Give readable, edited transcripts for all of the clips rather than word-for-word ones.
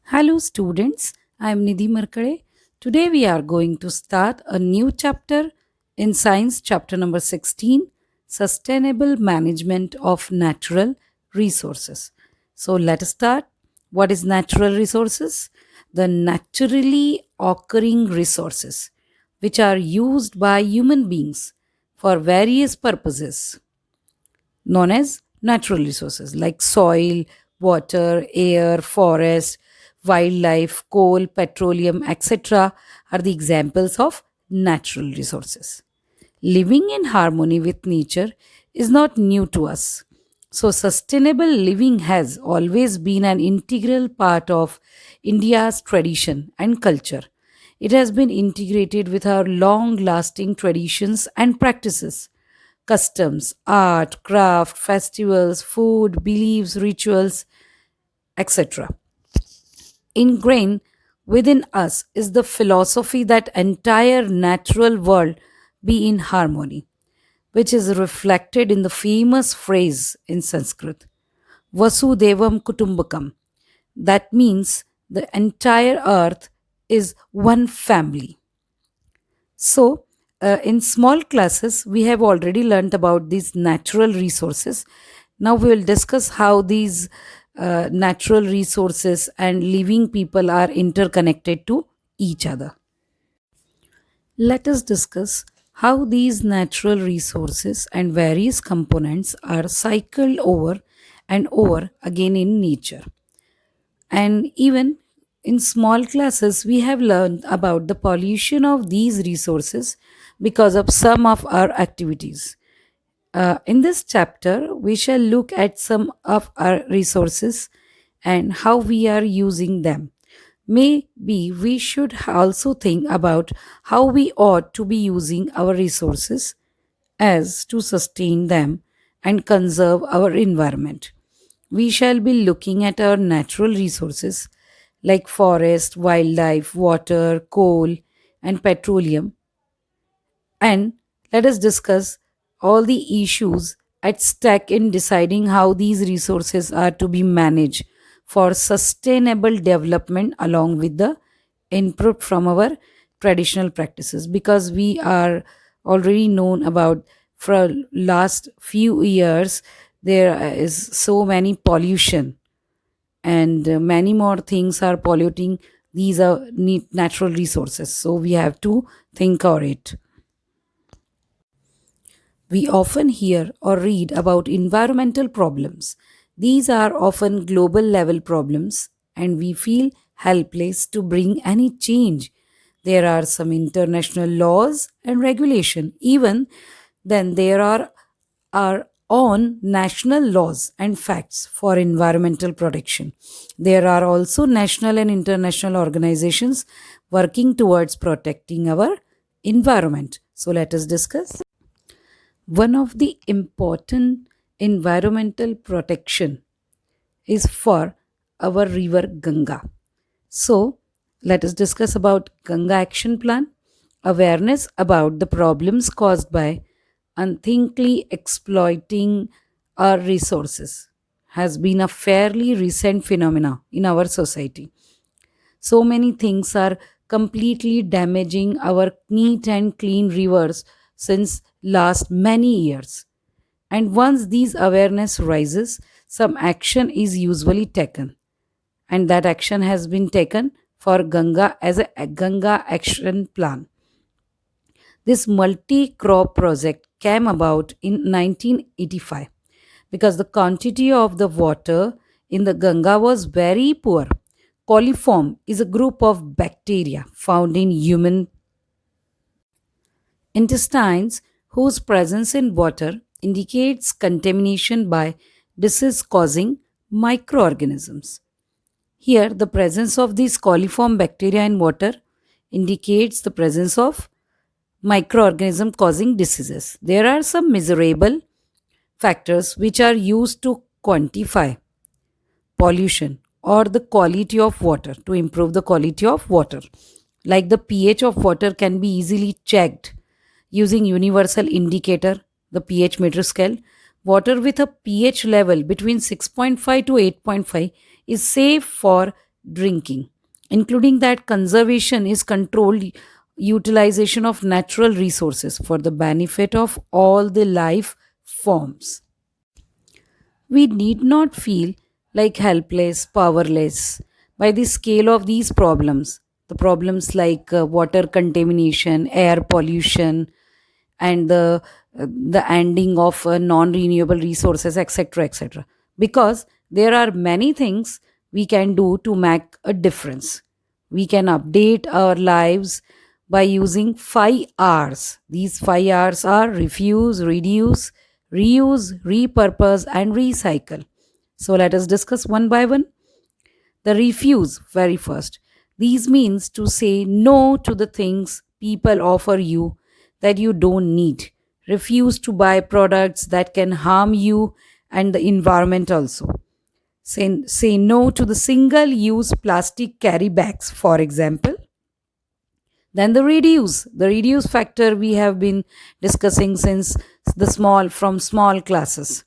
Hello, students. I am Nidhi Markade. Today we are going to start a new chapter in Science, chapter number 16, Sustainable Management of Natural Resources. So let us start. What is natural resources? The naturally occurring resources which are used by human beings for various purposes known as natural resources like soil, water, air, forest, wildlife, coal, petroleum, etc. are the examples of natural resources. Living in harmony with nature is not new to us. So, sustainable living has always been an integral part of India's tradition and culture. It has been integrated with our long lasting traditions and practices, customs, art, craft, festivals, food, beliefs, rituals, etc. Ingrained within us is the philosophy that entire natural world be in harmony, which is reflected in the famous phrase in Sanskrit, Vasudevam Kutumbakam. That means the entire earth is one family. So, in small classes, we have already learned about these natural resources. Now, we will discuss how these natural resources and living people are interconnected to each other. Let us discuss how these natural resources and various components are cycled over and over again in nature. And even in small classes, we have learned about the pollution of these resources because of some of our activities. In this chapter, we shall look at some of our resources and how we are using them. Maybe we should also think about how we ought to be using our resources as to sustain them and conserve our environment. We shall be looking at our natural resources like forest, wildlife, water, coal, and petroleum, and let us discuss all the issues at stake in deciding how these resources are to be managed for sustainable development along with the input from our traditional practices, because we are already known about for last few years there is so many pollution, and many more things are polluting these are natural resources, so we have to think on it. We often hear or read about environmental problems. These are often global level problems, and we feel helpless to bring any change. There are some international laws and regulation. Even then, there are our own national laws and facts for environmental protection. There are also national and international organizations working towards protecting our environment. So, let us discuss. One of the important environmental protection is for our river Ganga. So, let us discuss about Ganga Action Plan. Awareness about the problems caused by unthinkingly exploiting our resources has been a fairly recent phenomena in our society. So many things are completely damaging our neat and clean rivers since last many years. And once these awareness rises, some action is usually taken. And that action has been taken for Ganga as a Ganga Action Plan. This multi crop project came about in 1985 because the quantity of the water in the Ganga was very poor. Coliform is a group of bacteria found in human intestines whose presence in water indicates contamination by disease causing microorganisms. Here, the presence of these coliform bacteria in water indicates the presence of microorganism causing diseases. There are some measurable factors which are used to quantify pollution or the quality of water to improve the quality of water. Like the pH of water can be easily checked using universal indicator, the pH meter scale. Water with a pH level between 6.5 to 8.5 is safe for drinking, including that conservation is controlled utilization of natural resources for the benefit of all the life forms. We need not feel like helpless, powerless by the scale of these problems. The problems like water contamination, air pollution, and the ending of non-renewable resources, etc., etc. Because there are many things we can do to make a difference. We can update our lives by using 5 R's. These 5 R's are refuse, reduce, reuse, repurpose, and recycle. So let us discuss one by one. The refuse, very first. These means to say no to the things people offer you that you don't need. Refuse to buy products that can harm you and the environment also. Say no to the single use plastic carry bags, for example. Then the reduce factor we have been discussing since the small classes.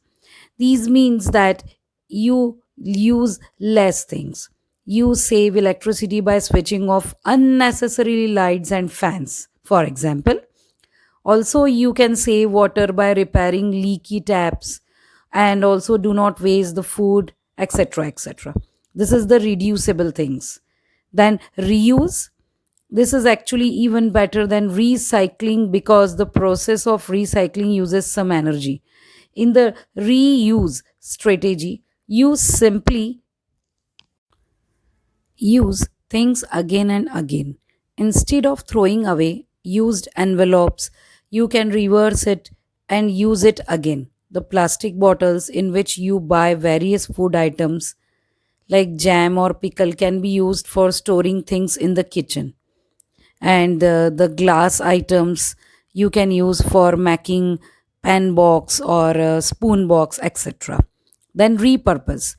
These means that you use less things. You save electricity by switching off unnecessary lights and fans, for example. Also, you can save water by repairing leaky taps, and also do not waste the food, etc. etc. This is the reducible things. Then reuse. This is actually even better than recycling because the process of recycling uses some energy. In the reuse strategy, you simply use things again and again. Instead of throwing away used envelopes, you can reverse it and use it again. The plastic bottles in which you buy various food items like jam or pickle can be used for storing things in the kitchen, and the glass items you can use for making pen box or spoon box, etc. Then repurpose.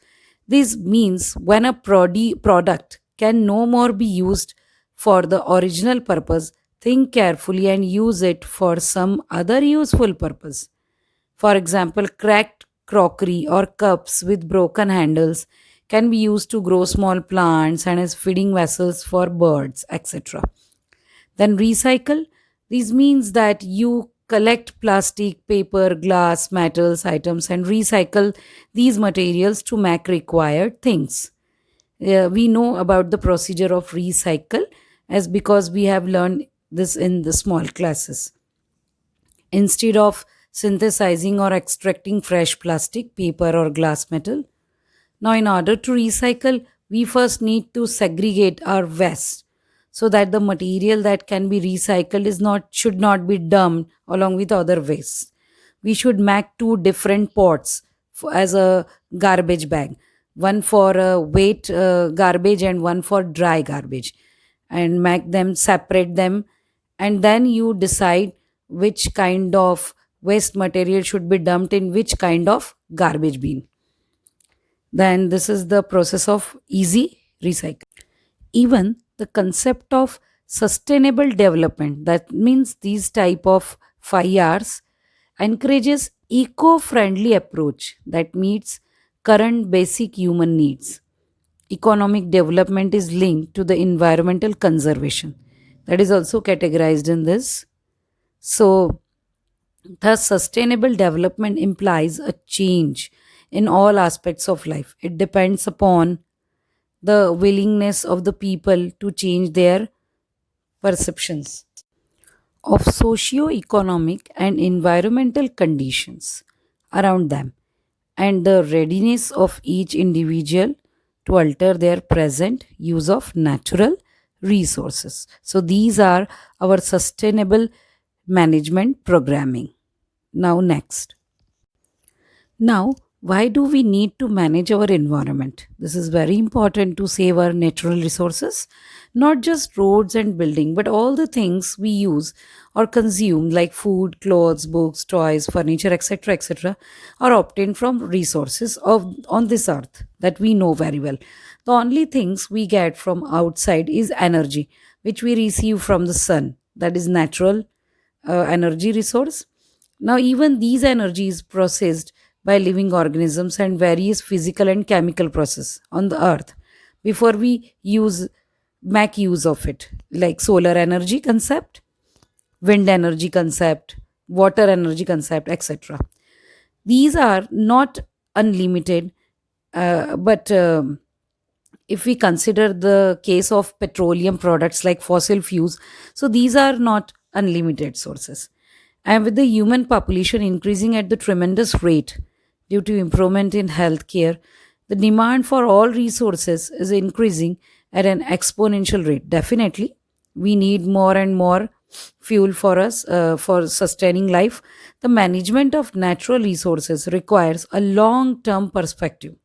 This means when a product can no more be used for the original purpose, think carefully and use it for some other useful purpose. For example, cracked crockery or cups with broken handles can be used to grow small plants and as feeding vessels for birds, etc. Then recycle. This means that you collect plastic, paper, glass, metals, items, and recycle these materials to make required things. We know about the procedure of recycle as because we have learned this in the small classes. Instead of synthesizing or extracting fresh plastic, paper, or glass metal, now, in order to recycle, we first need to segregate our waste so that the material that can be recycled is not should not be dumped along with other waste. We should make two different pots as a garbage bag, one for wet garbage and one for dry garbage, and make them separate them, and then you decide which kind of waste material should be dumped in which kind of garbage bin. Then this is the process of easy recycle. Even the concept of sustainable development, that means these type of 5 R's, encourages eco-friendly approach that meets current basic human needs. Economic development is linked to the environmental conservation, that is also categorized in this. So thus, sustainable development implies a change in all aspects of life. It depends upon the willingness of the people to change their perceptions of socio-economic and environmental conditions around them, and the readiness of each individual to alter their present use of natural resources. So, these are our sustainable management programming. Now, next. Now, why do we need to manage our environment? This is very important to save our natural resources, not just roads and building, but all the things we use or consume like food, clothes, books, toys, furniture, etc., etc., are obtained from resources of on this earth that we know very well. The only things we get from outside is energy, which we receive from the sun, that is natural energy resource. Now, even these energies processed by living organisms and various physical and chemical process on the earth. before we make use of it, like solar energy concept, wind energy concept, water energy concept, etc. These are not unlimited, but if we consider the case of petroleum products like fossil fuels, so these are not unlimited sources. And with the human population increasing at the tremendous rate due to improvement in healthcare, the demand for all resources is increasing at an exponential rate. Definitely, we need more and more fuel for us for sustaining life. The management of natural resources requires a long term perspective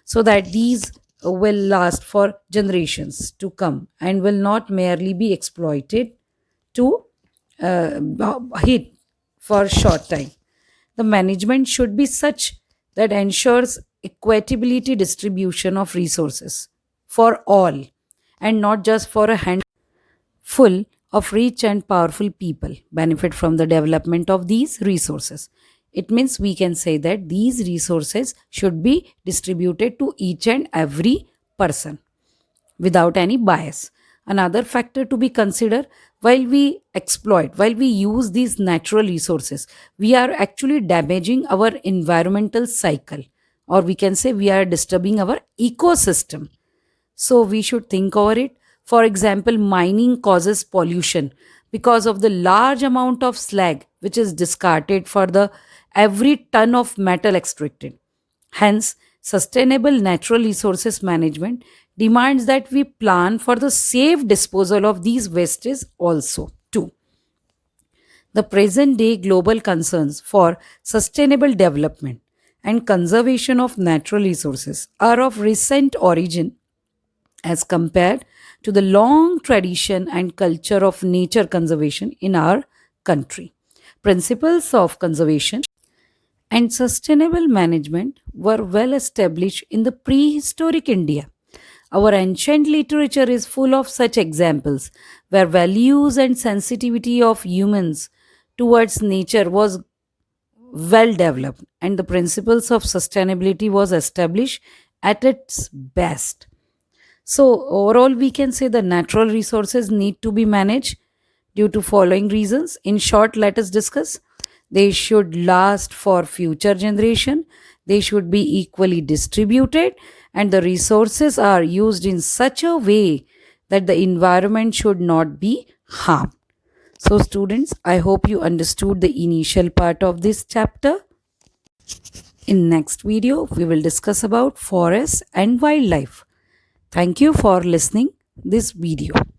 so that these will last for generations to come and will not merely be exploited to uh, hit for short time. The management should be such that ensures equitability distribution of resources for all and not just for a handful of rich and powerful people benefit from the development of these resources. It means we can say that these resources should be distributed to each and every person without any bias. Another factor to be considered, while we use these natural resources, we are actually damaging our environmental cycle, or we can say we are disturbing our ecosystem. So we should think over it. For example, mining causes pollution because of the large amount of slag which is discarded for the every ton of metal extracted. Hence, sustainable natural resources management demands that we plan for the safe disposal of these wastes also too. The present day global concerns for sustainable development and conservation of natural resources are of recent origin as compared to the long tradition and culture of nature conservation in our country. Principles of conservation and sustainable management were well established in the prehistoric India. Our ancient literature is full of such examples where values and sensitivity of humans towards nature was well developed and the principles of sustainability was established at its best. So overall we can say the natural resources need to be managed due to following reasons. In short, let us discuss. They should last for future generation. They should be equally distributed and the resources are used in such a way that the environment should not be harmed. So students, I hope you understood the initial part of this chapter. In next video, we will discuss about forests and wildlife. Thank you for listening this video.